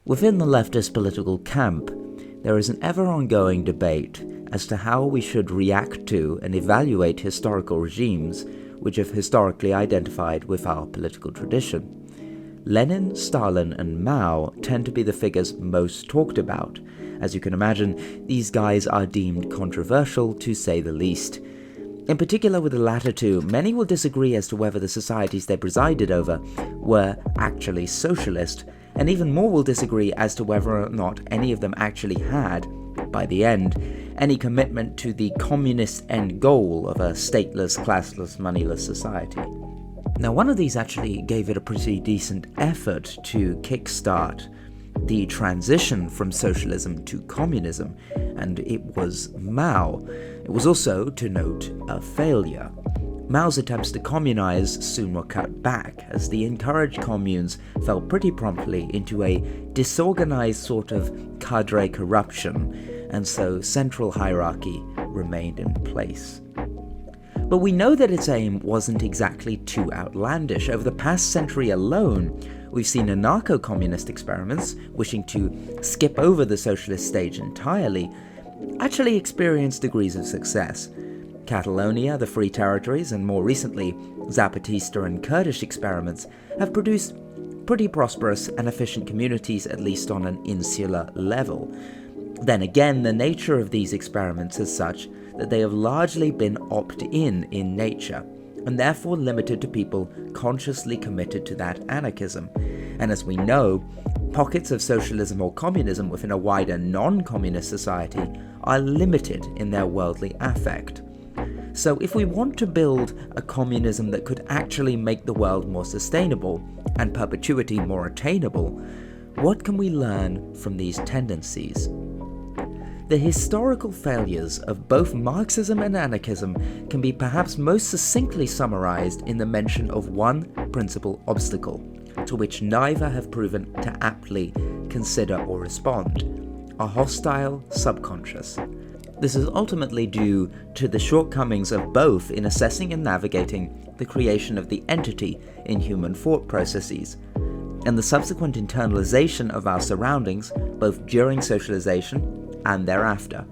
Within the leftist political camp, there is an ever-ongoing debate as to how we should react to and evaluate historical regimes which have historically identified with our political tradition. Lenin, Stalin, and Mao tend to be the figures most talked about. As you can imagine, these guys are deemed controversial, to say the least. In particular with the latter two, many will disagree as to whether the societies they presided over were actually socialist, and even more will disagree as to whether or not any of them actually had, by the end, any commitment to the communist end goal of a stateless, classless, moneyless society. Now, one of these actually gave it a pretty decent effort to kickstart the transition from socialism to communism, and it was Mao. It was also, to note, a failure. Mao's attempts to communize soon were cut back, as the encouraged communes fell pretty promptly into a disorganized sort of cadre corruption, and so central hierarchy remained in place. But we know that its aim wasn't exactly too outlandish. Over the past century alone, we've seen anarcho-communist experiments, wishing to skip over the socialist stage entirely, actually experience degrees of success. Catalonia, the Free Territories, and more recently, Zapatista and Kurdish experiments have produced pretty prosperous and efficient communities, at least on an insular level. Then again, the nature of these experiments is such that they have largely been opt-in nature, and therefore limited to people consciously committed to that anarchism. And as we know, pockets of socialism or communism within a wider non-communist society are limited in their worldly affect. So if we want to build a communism that could actually make the world more sustainable and perpetuity more attainable, what can we learn from these tendencies? The historical failures of both Marxism and anarchism can be perhaps most succinctly summarized in the mention of one principal obstacle, to which neither have proven to aptly consider or respond: a hostile subconscious. This is ultimately due to the shortcomings of both in assessing and navigating the creation of the entity in human thought processes, and the subsequent internalization of our surroundings both during socialization and thereafter.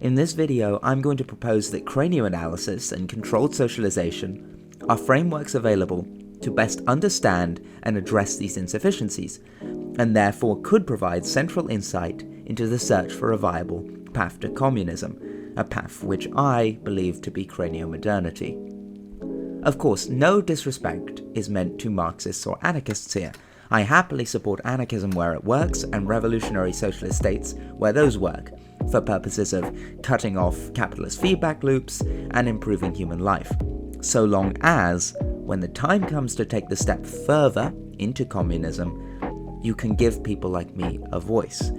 In this video, I'm going to propose that cranioanalysis and controlled socialization are frameworks available to best understand and address these insufficiencies, and therefore could provide central insight into the search for a viable path to communism, a path which I believe to be craniomodernity. Of course, no disrespect is meant to Marxists or anarchists here. I happily support anarchism where it works and revolutionary socialist states where those work, for purposes of cutting off capitalist feedback loops and improving human life, so long as, when the time comes to take the step further into communism, you can give people like me a voice.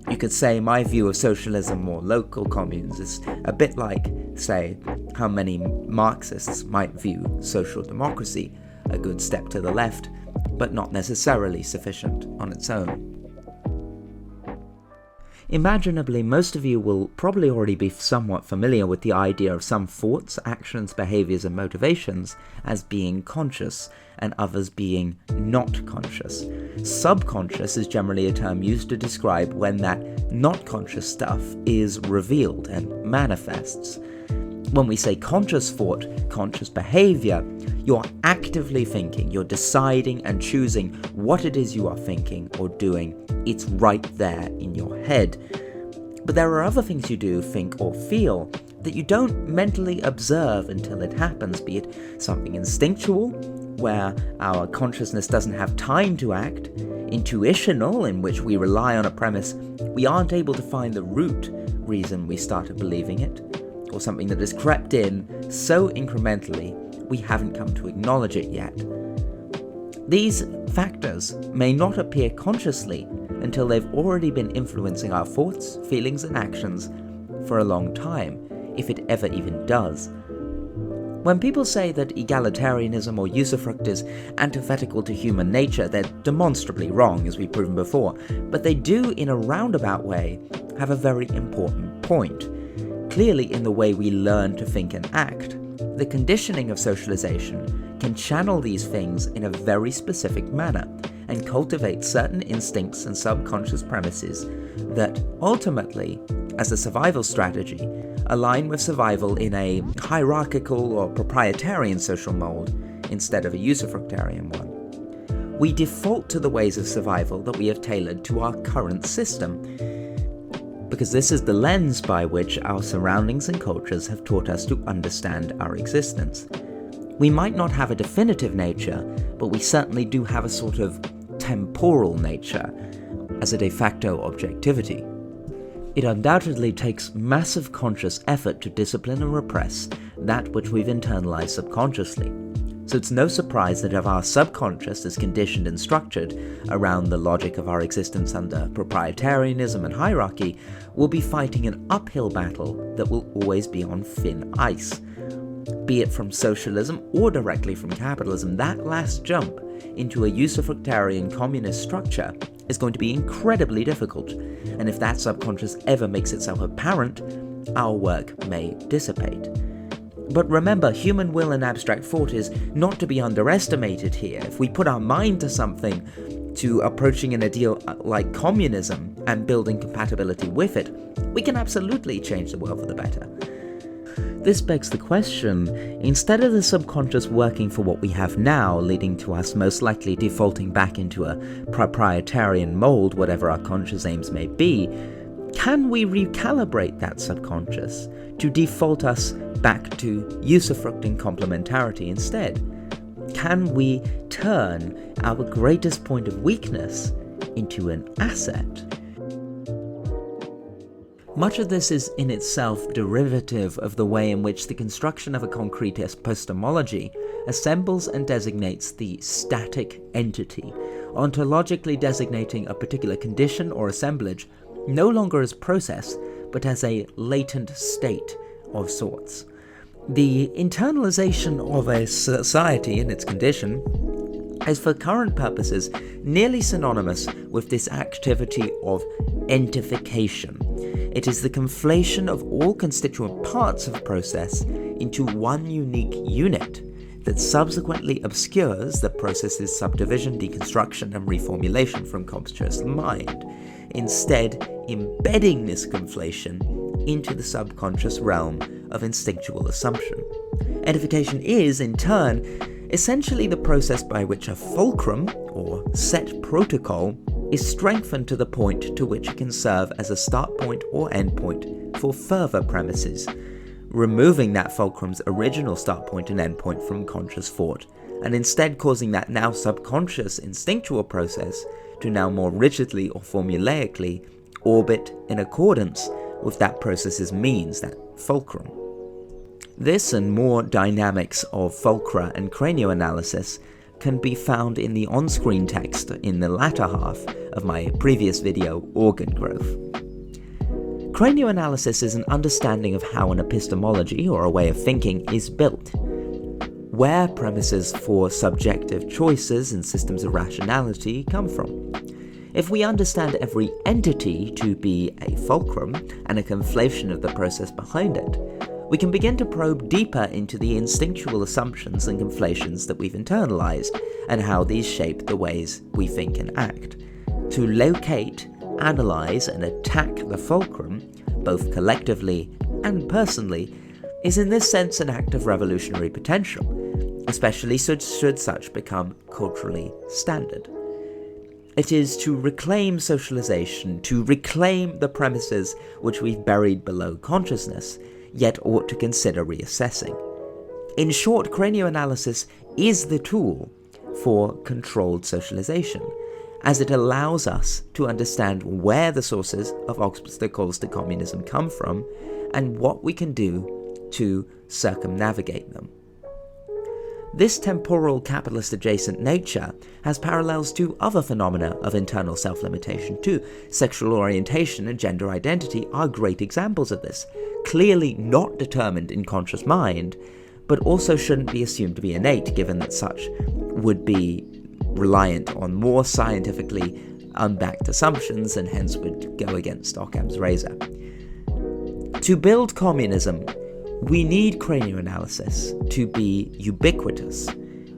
You could say my view of socialism or local communes is a bit like, say, how many Marxists might view social democracy, a good step to the left, but not necessarily sufficient on its own. Imaginably, most of you will probably already be somewhat familiar with the idea of some thoughts, actions, behaviors, and motivations as being conscious, and others being not conscious. Subconscious is generally a term used to describe when that not conscious stuff is revealed and manifests. When we say conscious thought, conscious behavior, you're actively thinking, you're deciding and choosing what it is you are thinking or doing. It's right there in your head. But there are other things you do, think, or feel that you don't mentally observe until it happens, be it something instinctual, where our consciousness doesn't have time to act, intuitional, in which we rely on a premise we aren't able to find the root reason we started believing it, or something that has crept in so incrementally we haven't come to acknowledge it yet. These factors may not appear consciously until they've already been influencing our thoughts, feelings, and actions for a long time, if it ever even does. When people say that egalitarianism or usufruct is antithetical to human nature, they're demonstrably wrong, as we've proven before, but they do, in a roundabout way, have a very important point. Clearly, in the way we learn to think and act, the conditioning of socialization can channel these things in a very specific manner, and cultivate certain instincts and subconscious premises that ultimately, as a survival strategy, align with survival in a hierarchical or proprietarian social mold instead of a usufructarian one. We default to the ways of survival that we have tailored to our current system, because this is the lens by which our surroundings and cultures have taught us to understand our existence. We might not have a definitive nature, but we certainly do have a sort of temporal nature as a de facto objectivity. It undoubtedly takes massive conscious effort to discipline and repress that which we've internalized subconsciously. So it's no surprise that if our subconscious is conditioned and structured around the logic of our existence under proprietarianism and hierarchy, we'll be fighting an uphill battle that will always be on thin ice. Be it from socialism or directly from capitalism, that last jump into a usufructarian communist structure is going to be incredibly difficult, and if that subconscious ever makes itself apparent, our work may dissipate. But remember, human will and abstract thought is not to be underestimated here. If we put our mind to something, to approaching an ideal like communism and building compatibility with it, we can absolutely change the world for the better. This begs the question, instead of the subconscious working for what we have now, leading to us most likely defaulting back into a proprietarian mold, whatever our conscious aims may be, can we recalibrate that subconscious to default us back to usufructing complementarity instead? Can we turn our greatest point of weakness into an asset? Much of this is in itself derivative of the way in which the construction of a concrete epistemology assembles and designates the static entity, ontologically designating a particular condition or assemblage no longer as process, but as a latent state of sorts. The internalization of a society and its condition is for current purposes nearly synonymous with this activity of entification. It is the conflation of all constituent parts of a process into one unique unit that subsequently obscures the process's subdivision, deconstruction, and reformulation from conscious mind, instead embedding this conflation into the subconscious realm of instinctual assumption. Entification is, in turn, essentially the process by which a fulcrum, or set protocol, is strengthened to the point to which it can serve as a start point or end point for further premises, removing that fulcrum's original start point and end point from conscious thought, and instead causing that now subconscious instinctual process to now more rigidly or formulaically orbit in accordance with that process's means, that fulcrum. This and more dynamics of fulcra and cranioanalysis can be found in the on-screen text in the latter half of my previous video, Organ Growth. Cranioanalysis is an understanding of how an epistemology, or a way of thinking, is built, where premises for subjective choices and systems of rationality come from. If we understand every entity to be a fulcrum and a conflation of the process behind it, we can begin to probe deeper into the instinctual assumptions and conflations that we've internalized and how these shape the ways we think and act. To locate, analyze, and attack the fulcrum, both collectively and personally, is in this sense an act of revolutionary potential, especially should such become culturally standard. It is to reclaim socialization, to reclaim the premises which we've buried below consciousness, yet ought to consider reassessing. In short, cranioanalysis is the tool for controlled socialization, as it allows us to understand where the sources of obstacles to communism come from and what we can do to circumnavigate them. This temporal capitalist-adjacent nature has parallels to other phenomena of internal self-limitation too. Sexual orientation and gender identity are great examples of this, clearly not determined in conscious mind, but also shouldn't be assumed to be innate, given that such would be reliant on more scientifically unbacked assumptions and hence would go against Occam's razor. To build communism, we need cranioanalysis to be ubiquitous,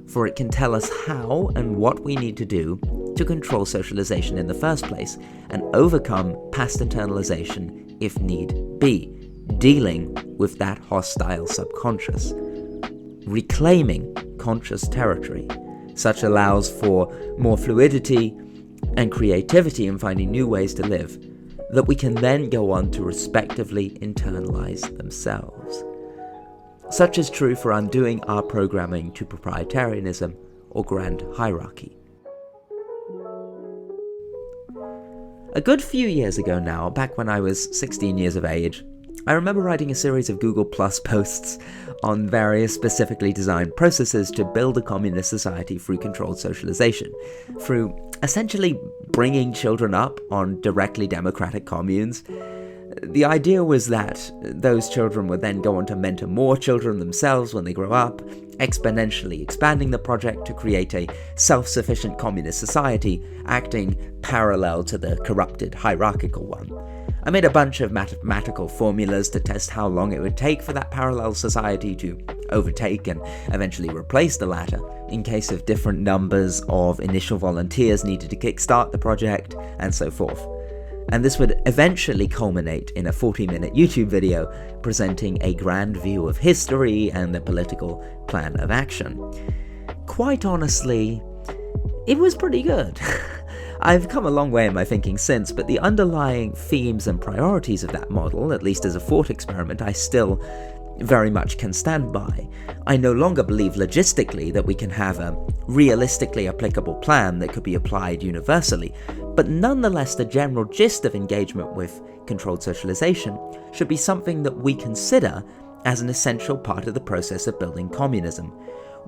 for it can tell us how and what we need to do to control socialization in the first place and overcome past internalization if need be, dealing with that hostile subconscious. Reclaiming conscious territory. Such allows for more fluidity and creativity in finding new ways to live that we can then go on to respectively internalize themselves. Such is true for undoing our programming to proprietarianism or grand hierarchy. A good few years ago now, back when I was 16 years of age, I remember writing a series of Google Plus posts on various specifically designed processes to build a communist society through controlled socialization, through essentially bringing children up on directly democratic communes. The idea was that those children would then go on to mentor more children themselves when they grow up, exponentially expanding the project to create a self-sufficient communist society, acting parallel to the corrupted hierarchical one. I made a bunch of mathematical formulas to test how long it would take for that parallel society to overtake and eventually replace the latter, in case of different numbers of initial volunteers needed to kickstart the project, and so forth. And this would eventually culminate in a 40-minute YouTube video presenting a grand view of history and the political plan of action. Quite honestly, it was pretty good. I've come a long way in my thinking since, but the underlying themes and priorities of that model, at least as a thought experiment, I still very much can stand by. I no longer believe logistically that we can have a realistically applicable plan that could be applied universally, but nonetheless the general gist of engagement with controlled socialization should be something that we consider as an essential part of the process of building communism.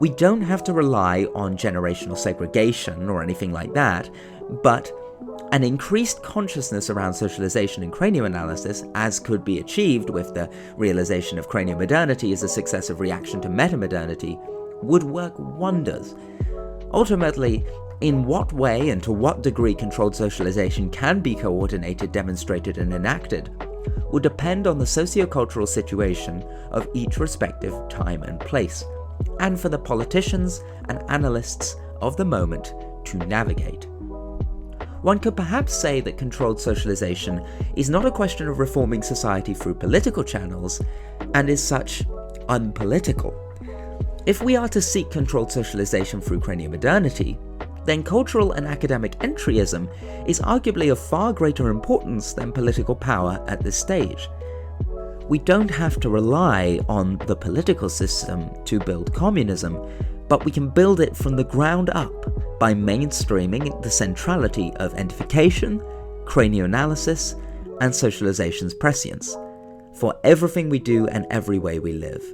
We don't have to rely on generational segregation or anything like that, but an increased consciousness around socialization and cranioanalysis, as could be achieved with the realization of craniomodernity as a successive reaction to metamodernity, would work wonders. Ultimately, in what way and to what degree controlled socialization can be coordinated, demonstrated, and enacted will depend on the sociocultural situation of each respective time and place, and for the politicians and analysts of the moment to navigate. One could perhaps say that controlled socialization is not a question of reforming society through political channels, and is such unpolitical. If we are to seek controlled socialization through craniomodernity, then cultural and academic entryism is arguably of far greater importance than political power at this stage. We don't have to rely on the political system to build communism, but we can build it from the ground up by mainstreaming the centrality of identification, cranioanalysis, and socialization's prescience for everything we do and every way we live.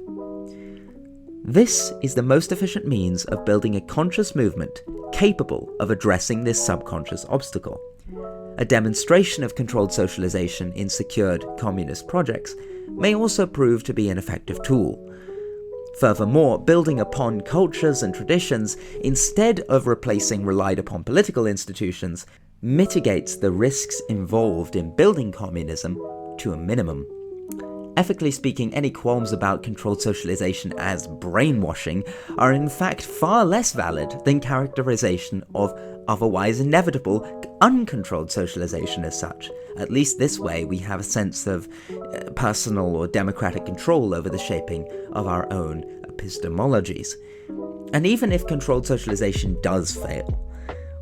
This is the most efficient means of building a conscious movement capable of addressing this subconscious obstacle. A demonstration of controlled socialization in secured communist projects may also prove to be an effective tool. Furthermore, building upon cultures and traditions instead of replacing relied upon political institutions mitigates the risks involved in building communism to a minimum. Ethically speaking, any qualms about controlled socialization as brainwashing are in fact far less valid than characterization of otherwise inevitable uncontrolled socialization as such. At least this way we have a sense of personal or democratic control over the shaping of our own epistemologies. And even if controlled socialization does fail,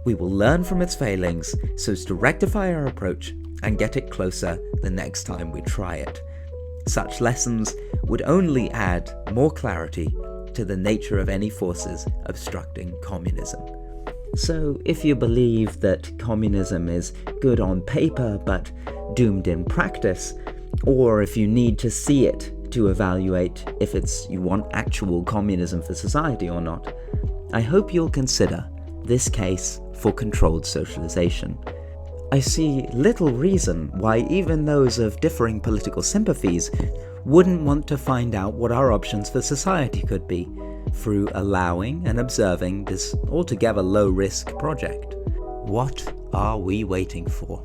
we will learn from its failings so as to rectify our approach and get it closer the next time we try it. Such lessons would only add more clarity to the nature of any forces obstructing communism. So, if you believe that communism is good on paper but doomed in practice, or if you need to see it to evaluate if you want actual communism for society or not, I hope you'll consider this case for controlled socialization. I see little reason why even those of differing political sympathies wouldn't want to find out what our options for society could be through allowing and observing this altogether low-risk project. What are we waiting for?